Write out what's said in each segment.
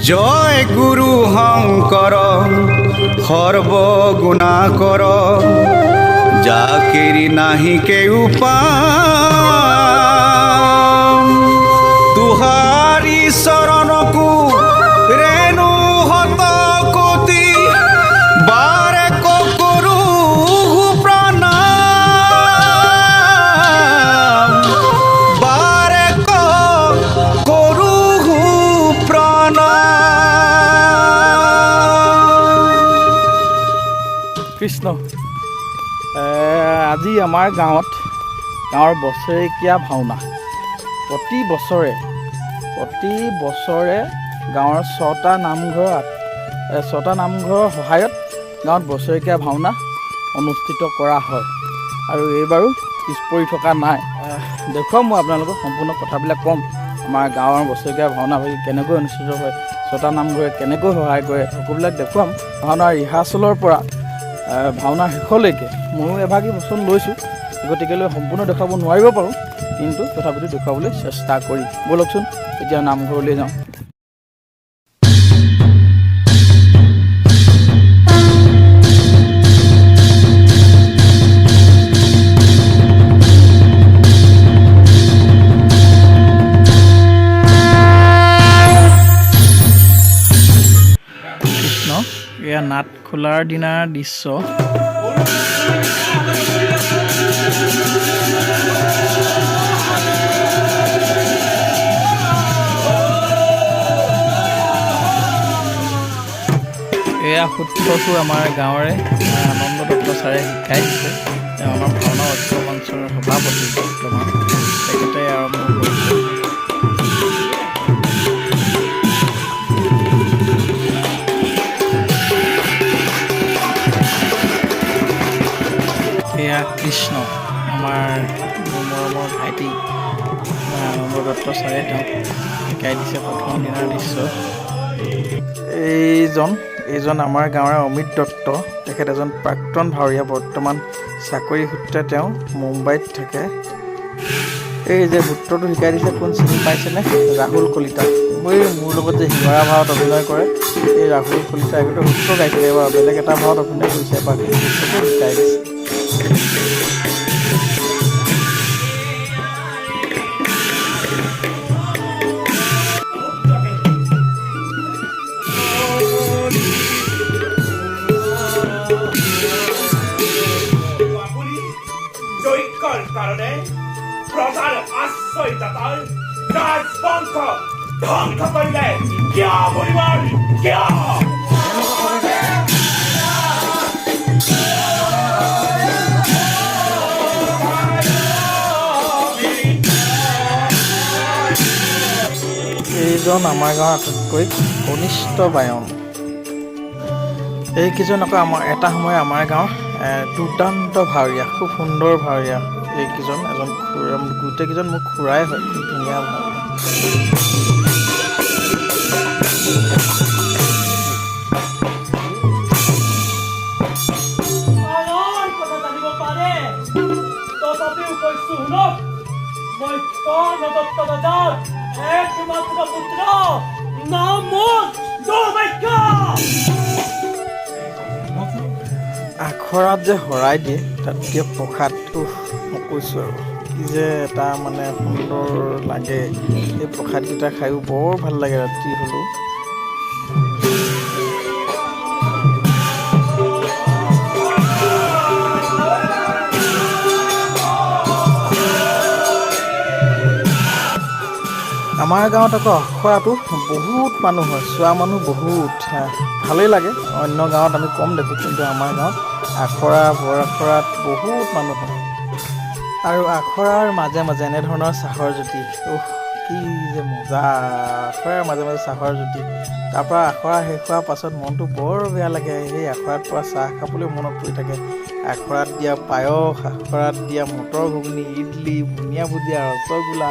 জয় গুৰু শঙ্কৰ সৰ্বগুণাকৰ যাকেৰি নাহি কেউ পাম তুহাৰি চৰণকো ৰেণু হত কোটি বাৰে কৰো প্ৰণাম বাৰে কৰো কৃষ্ণ আজি আমাৰ গাঁৱৰ বছৰেকীয়া ভাওনা প্ৰতি বছৰে গাঁৱৰ ছটা নামঘৰৰ সহায়ত গাঁৱত বছৰেকীয়া ভাওনা অনুষ্ঠিত কৰা হয় আৰু এইবাৰো পিছ পৰি থকা নাই। দেখুৱাম মই আপোনালোকক সম্পূৰ্ণ কথাবিলাক ক'ম। আমাৰ গাঁৱৰ বছৰেকীয়া ভাওনা কেনেকৈ অনুষ্ঠিত হয়, ছটা নামঘৰে কেনেকৈ সহায় কৰে, সকলোবিলাক দেখুৱাম। ভাওনাৰ ৰিহাৰ্চেলৰ পৰা ভাওনাৰ শেষলৈকে ময়ো এভাগী বচন লৈছোঁ, গতিকেলৈ সম্পূৰ্ণ দেখুৱাব নোৱাৰিব পাৰোঁ, কিন্তু তথাপিতো দেখুৱাবলৈ চেষ্টা কৰিম। ব'লকচোন এতিয়া নামঘৰলৈ যাওঁ। কৃষ্ণ, এয়া নাট খোলাৰ দিনাৰ দৃশ্য। এয়া সূত্ৰটো আমাৰ গাঁৱৰে আনন্দ দত্ত ছাৰে শিকাই দিছে। তেওঁ আমাৰ ভাওনা ঐক্য মঞ্চৰ সভাপতি বৰ্তমান, তেখেতে আৰম্ভ কৰিছে। এয়া কৃষ্ণ, আমাৰ মৰমৰ ভাইটি আনন্দ দত্ত ছাৰে তেওঁক শিকাই দিছে প্ৰথম দিনাৰ দৃশ্য। এইজন আমাৰ গাঁৱৰে অমিত দত্ত, তেখেত এজন প্ৰাক্তন ভাৱৰীয়া, বৰ্তমান চাকৰি সূত্ৰে তেওঁ মুম্বাইত থাকে। এই যে সূত্ৰটো শিকাই দিছে কোন চিনি পাইছেনে? ৰাহুল কলিতা। মোৰ লগত যে শিঙৰা ভাৱত অভিনয় কৰে এই ৰাহুল কলিতা আগতে সূত্ৰ গাইছিলে, এবাৰ বেলেগ এটা ভাৱত অভিনয় কৰিছে, এবাৰ সূত্ৰটো শিকাই দিছে। কাৰণে প্ৰজাৰ আশ্ৰয়দাতাৰ ৰাজবংশ ধ্বংস কৰিলে কিয় পৰিবাৰ কিয়? এইজন আমাৰ গাঁৱৰ আটাইতকৈ কনিষ্ঠ বায়ন। এইকেইজন আকৌ এটা সময় আমাৰ গাঁৱৰ দুৰ্দান্ত ভাৱৰীয়া, খুব সুন্দৰ ভাৱৰীয়া। এইকেইজন গোটেইকেইজন মোক খুৰাই হয়, খুব ধুনীয়া ভাৱৰীয়া। আখৰাত যে শৰাই দিয়ে তাত দিয়ে প্ৰসাদ, মই কৈছোঁ আৰু কি যে এটা মানে সুন্দৰ লাগে। এই প্ৰসাদকেইটা খায়ো বৰ ভাল লাগে ৰাতি হ'লেও। আমাৰ গাঁৱত আকৌ আখৰাটো বহুত মানুহ হয়, চোৱা মানুহ বহুত, ভালেই লাগে। অন্য গাঁৱত আমি কম দেখোঁ, কিন্তু আমাৰ গাঁৱত আখৰা বৰ আখৰাত বহুত মানুহ হয়। আৰু আখৰাৰ মাজে মাজে এনেধৰণৰ চাহৰ জুতি, কি যে মজা! আখৰাৰ মাজে মাজে চাহৰ জুতি। তাৰপৰা আখৰা শেষ হোৱাৰ পাছত মনটো বৰ বেয়া লাগে, সেই আখৰাত পৰা চাহ খাবলৈ মনত পৰি থাকে। আখৰাত দিয়া পায়স, আখৰাত দিয়া মটৰ ঘুগুনি, ইডলি, বুনিয়া ভুজিয়া, ৰসগোল্লা,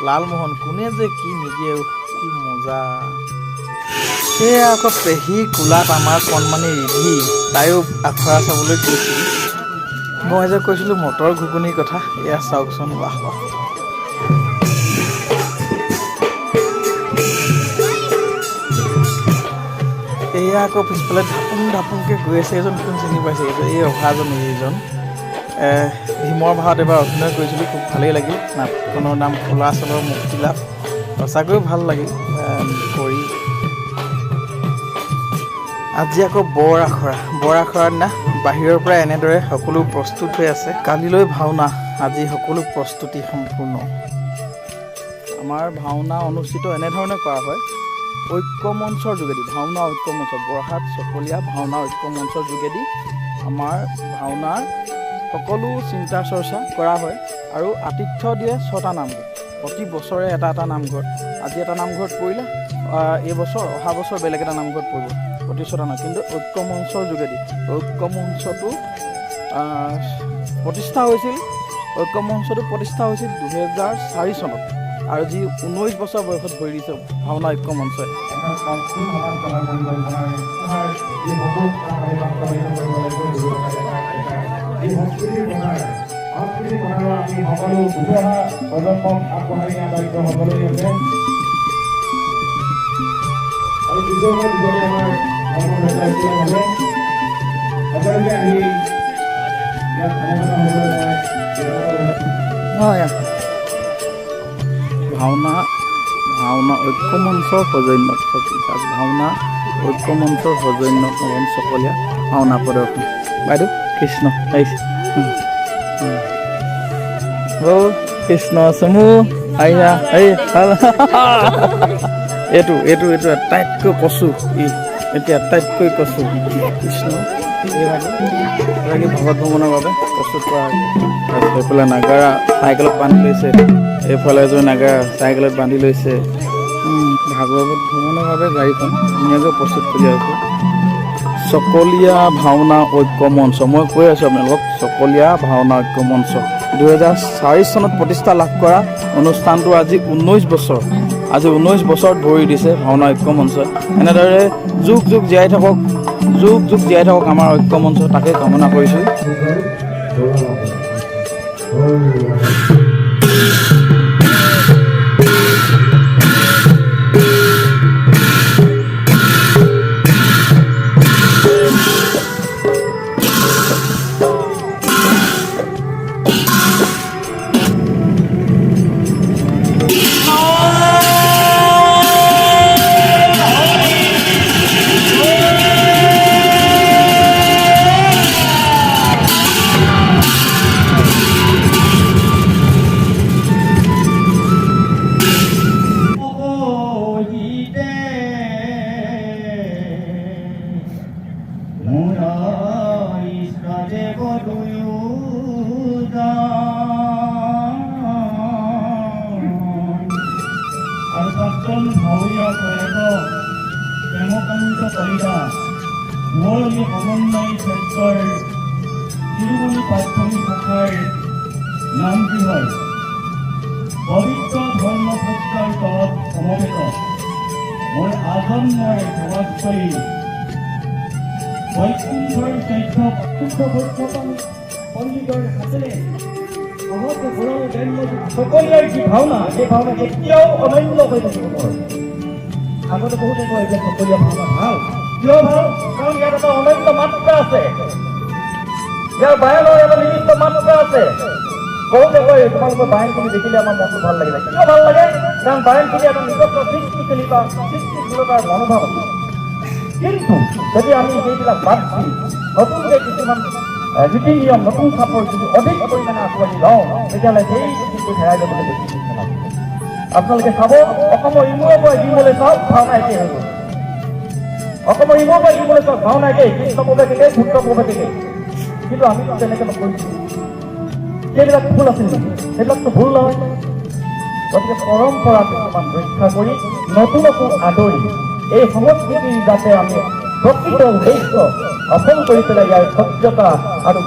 লালমোহন, কোনে যে কি নিদিয়ে, কি মজা! সেয়া আকৌ পেহী কোলাত আমাৰ কণমানি ৰিধি, তাইও আখৰা চাবলৈ গৈছিল। মই যে কৈছিলোঁ মটৰ ঘুগুনিৰ কথা, এয়া চাওকচোন, বাহ বাহ। এয়া আকৌ পিছফালে ধাপুংকৈ গৈ আছে। এজন কোন চিনি পাইছে? এই অহাজন এইজন ভীমৰ ভাৱত এবাৰ অভিনয় কৰিছিলোঁ, খুব ভালেই লাগিল। নাটখনৰ নাম খোলাচলৰ মুক্তিলাভ। সঁচাকৈও ভাল লাগিল কৰি। আজি আকৌ বৰ আখৰাৰ দিনা বাহিৰৰ পৰা এনেদৰে সকলো প্ৰস্তুত হৈ আছে। কালিলৈ ভাওনা, আজি সকলো প্ৰস্তুতি সম্পূৰ্ণ। আমাৰ ভাওনা অনুষ্ঠিত এনেধৰণে কৰা হয়, ঐক্য মঞ্চৰ যোগেদি। ভাওনা ঐক্য মঞ্চ, বৰহাট চকলীয়া ভাওনা ঐক্য মঞ্চৰ যোগেদি আমাৰ ভাওনাৰ সকলো চিন্তা চৰ্চা কৰা হয় আৰু আতিথ্য দিয়ে 6টা নামঘৰ। প্ৰতি বছৰে এটা নামঘৰ। আজি এটা নামঘৰত পৰিলে, এইবছৰ অহা বছৰ বেলেগ এটা নামঘৰত পৰিব। প্ৰতি 6টা নাম, কিন্তু ঐক্য মঞ্চৰ যোগেদি। ঐক্য মঞ্চটো প্ৰতিষ্ঠা হৈছিল 2004 চনত, আৰু যি 19 বছৰ বয়সত ভৰি দিছে ভাওনা ঐক্য মঞ্চই। ভাওনা ঐক্য মঞ্চৰ সৌজন্য ভাওনা ঐক্য মঞ্চৰ সৌজন্য নৱন চকলীয়া ভাওনা প্ৰদৰ্শন। বাইদেউ কৃষ্ণ আহিছে। কৃষ্ণ চমু আহিয়া এইটো আটাইতকৈ কচু, এতিয়া আটাইতকৈ কচু কৃষ্ণ। এইভাগে ভগৱত ভ্ৰমণৰ বাবে প্ৰস্তুত কৰা হয়। এইফালে নাগাৰা চাইকেলত বান্ধি লৈছে, এইফালে এজন নাগাৰা চাইকেলত বান্ধি লৈছে। ভাগৱত ভ্ৰমণৰ বাবে গাড়ীখন ধুনীয়াকৈ প্ৰস্তুত কৰি আছে। চকলীয়া ভাওনা ঐক্য মঞ্চ, মই কৈ আছোঁ আপোনালোকক, চকলীয়া ভাওনা ঐক্য মঞ্চ 2004 চনত প্ৰতিষ্ঠা লাভ কৰা অনুষ্ঠানটো আজি 19 বছৰ। আজি 19 বছৰত ভৰি দিছে ভাওনা ঐক্য মঞ্চই। এনেদৰে যুগ যুগ জীয়াই থাকক আমাৰ ঐক্য মঞ্চ, তাকে কামনা কৰিছোঁ। নামটি হয় পবিত্ৰ ধৰ্ম সত্যাৰ তলত সমবেত মোৰ আজন্মৰ সমাজশালী বৈকুণ্ঠৰ পণ্ডিতৰ হাতেৰে সকলোৰে যি ভাওনা, সেই ভাওনা কেতিয়াও অনন্য হৈ থাকিব। আগতে বহুতে কয় যে সকলোৱে ভাওনা ভাল, কিয় ভাল? কাৰণ ইয়াত এটা অনন্য মাত্ৰা আছে, ইয়াৰ বায়নৰ এটা নিৰ্দিষ্ট মাত্ৰা আছে। বহুতে কয় তোমালোকৰ বায়নখিনি দেখিলে আমাৰ মনটো ভাল লাগিলে। কিয় ভাল লাগে? কাৰণ বায়নখিনি এটা নিজস্ব সৃষ্টিশীলতা, সৃষ্টিশীলতাৰ মনোভাৱ আছে। কিন্তু যদি আমি সেইবিলাক বাদ দি নতুনকৈ কিছুমান নীতি নিয়ম, নতুন চাপৰ যদি অধিক পৰিমাণে আঁকোৱালি লওঁ, তেতিয়াহ'লে সেই নীতিটো হেৰাই যাবলৈ বেছি ঠিক নালাগে। আপোনালোকে চাব, অসমৰ ইমূৰৰ পৰা ইমূৰলৈ চাওক, ভাওনা একেই হৈ গ'ল। অসমৰ ইমূৰৰ পৰা ইমূৰলৈ চাওক, ভাওনা একেই, কৃষ্ণ প্ৰৱেশ একেই, ভূত প্ৰৱেশ একেই। কিন্তু আমিতো তেনেকৈ নকৰিছোঁ। সেইবিলাক ভুল আছিল নেকি? সেইবিলাকতো ভুল নহয়। গতিকে পৰম্পৰা কিছুমান ৰক্ষা কৰি নতুনকো আদৰি এই সংস্কৃতিৰ যাতে আমি প্ৰকৃত উদ্দেশ্য সফল কৰি পেলাই ইয়াৰ সত্যতা আৰু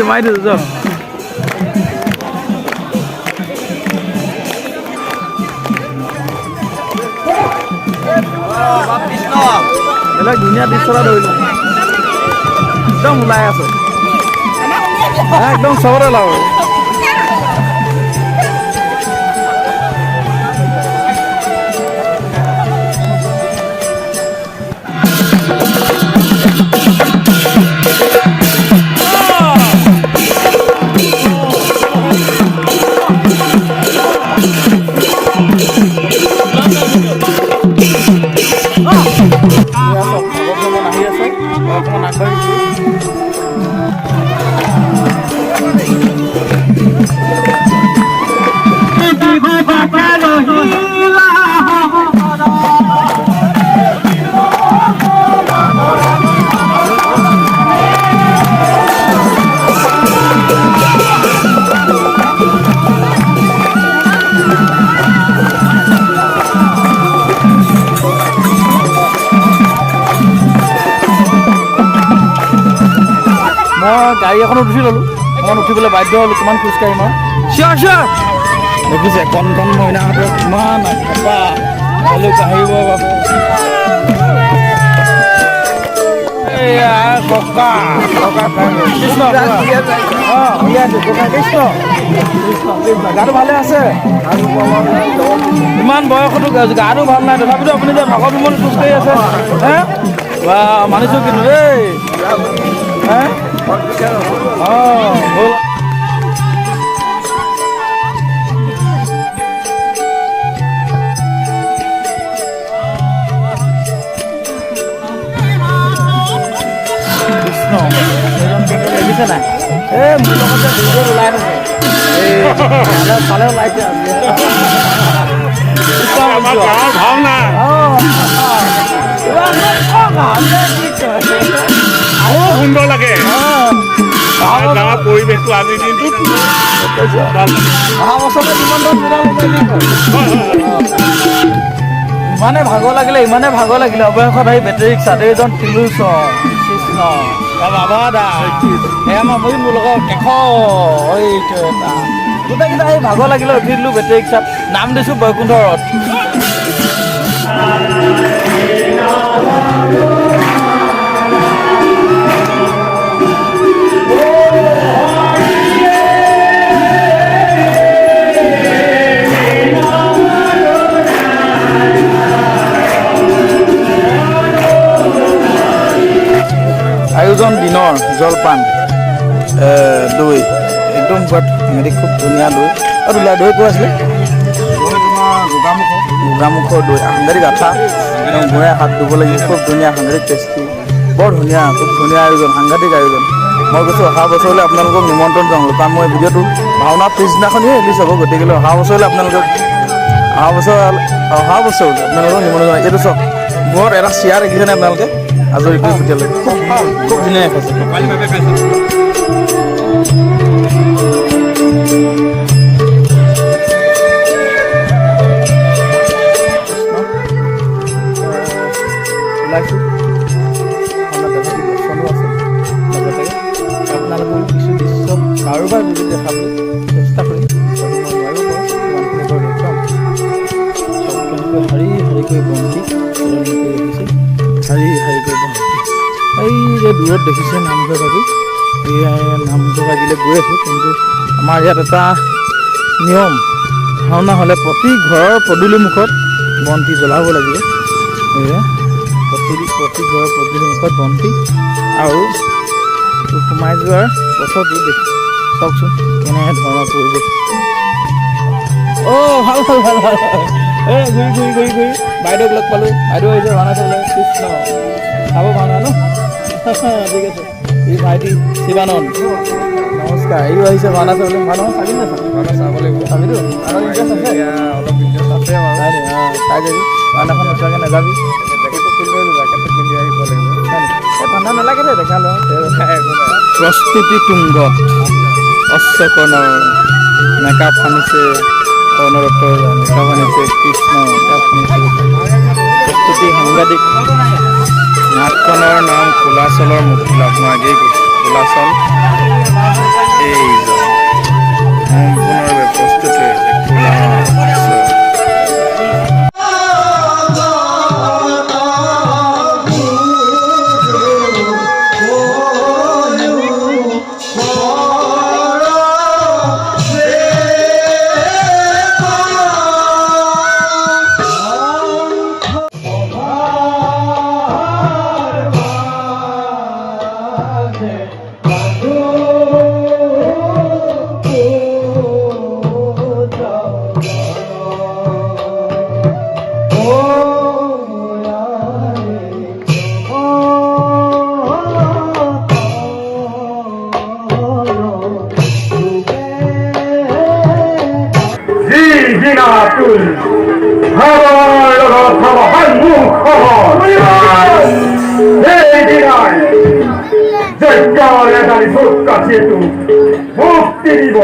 মাৰি থৈছোঁ যাওক বেলেগ ধুনীয়া দৃশ্য এটা ধৰিলোঁ একদম ওলাই আছে একদম চবতে লাভ মই গাড়ী এখনত উঠি ল'লোঁ অকণ উঠিবলৈ বাধ্য হ'লোঁ কিমান খোজকাঢ়িম আৰু চিয়ৰ দেখিছে কণ মইনাহঁতৰ কিমান হেঁপা হ'লেও কাঢ়িব বাবে এয়া কৃষ্ণ গাটো ভালে আছে ইমান বয়সতো গাটো ভাল নাই তথাপিতো আপুনি যে ভাগৰ বিমল খোজকাঢ়ি আছে হে বা মানিছোঁ কিন্তু দেই হে হ'ল লাগিছে নাই এই মোৰ লগতে দুজন ওলাই থাকে ফালে ওলাইছে ভাওনা আৰু সুন্দৰ লাগে গাঁৱৰ পৰিৱেশটো আজিৰ দিনটোত অহা বছৰতে ইমানে ভাগৰ লাগিলে অৱশেষত আহি বেটেৰী ৰিক্সাত এইজন তিলোচ কৃষ্ণ বাবা দা এয়া মই মোৰ লগত কেশ এইটো এটা গোটেইকেইটা আহি ভাগৰ লাগিলে উঠি দিলোঁ বেটেৰী ৰিক্সাত নাম দিছোঁ বৈকুণ্ঠ ৰথ আয়োজন দিনৰ জলপান দৈ একদম সোৱাদ সিহঁতি খুব ধুনীয়া দৈ আৰু দৈ কৈ আছিলে গোগামুখৰ দৈ সাংঘাতিক আঠা একদম ঘূৰাই হাত ধুব লাগিব খুব ধুনীয়া সাংঘাতিক টেষ্টি বৰ ধুনীয়া খুব ধুনীয়া আয়োজন সাংঘাতিক আয়োজন মই কৈছোঁ অহা বছৰলৈ আপোনালোকক নিমন্ত্ৰণ জনালোঁ কাৰণ মই ভিডিঅ'টো ভাওনা পিছদিনাখনেই ৰিলিজ হ'ব গতিকে অহা বছৰলৈ আপোনালোকক আপোনালোকক নিমন্ত্ৰণ জনাই এইটো চাওক মূৰত এটা চিয়াৰ দেখিছেনে আপোনালোকে আজৰি কৰি পঠিয়ালে খুব ধুনীয়া খাইছে ওলাইছোঁ দৰ্শনো আছে লগতে আপোনালোকৰ কিছু দৃশ্য কাৰোবাৰ যদি দেখাবলৈ চেষ্টা কৰিম যদি মই নোৱাৰিব পাৰোঁ ইমানখিনি বাৰু দেখুৱাম শাৰী শাৰীকৈ বন্তি সলনি কৰি ৰাখিছে শাৰী বন্তি এই যে দূৰত দেখিছে নামঘৰ ভাগি এয়াই নামঘৰ ভাগিলে গৈ আছোঁ কিন্তু আমাৰ ইয়াত এটা নিয়ম ভাওনা হ'লে প্ৰতি ঘৰৰ পদূলি মুখত বন্তি জ্বলাব লাগিব এয়া প্ৰতি ঘৰৰ পদূলি মুখত বন্তি আৰু সোমাই যোৱাৰ পথতো দেখি চাওকচোন কেনে ধৰণৰ পৰিৱেশ ভাল এই ঘূৰি বাইদেউক লগ পালোঁ বাইদেউ আহিছে ভাওনা চাবলৈ কৃষ্ণ চাব ভাওনা ন ঠিক আছে এই ভাইটি শিৱানন্দ নমস্কাৰ এইও আহিছে ভাওনা চাবলৈ ভাওনা চাবি না ভাওনা চাব লাগিব চাবিতো আৰু ইণ্টাৰেষ্ট আছে অলপ ইণ্টাৰেষ্ট আছে বাৰু চাই যাবি ভাওনাখন নোচোৱাকৈ নাযাবি পিন্ধি আহিব লাগিব এই ঠাণ্ডা নালাগে দে দেখা লওঁ প্ৰস্তুতি তুংগত অশ্বকৰ্ণৰ মেকআপ আনিছে কৰ্ণৰত্তৰ মেকআপ আনিছে কৃষ্ণ মেকআপ আনিছে প্ৰস্তুতি সাংঘাতিক নাটখনৰ নাম কোলাচলৰ মুকুল। মই আগেই কৈছোঁ কোলাচল এইজন সম্পূৰ্ণভাৱে প্ৰস্তুত হৈ আছে কোলাচল। মুক্তি দিব।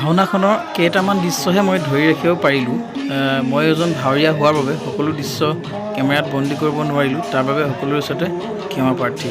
ভাওনাখনৰ কেইটামান দৃশ্যহে মই ধৰি ৰাখিব পাৰিলোঁ। মই এজন ভাৱৰীয়া হোৱাৰ বাবে সকলো দৃশ্য কেমেৰাত বন্দী কৰিব নোৱাৰিলোঁ। তাৰ বাবে সকলোৰে ওচৰতে ক্ষমা প্ৰাৰ্থী।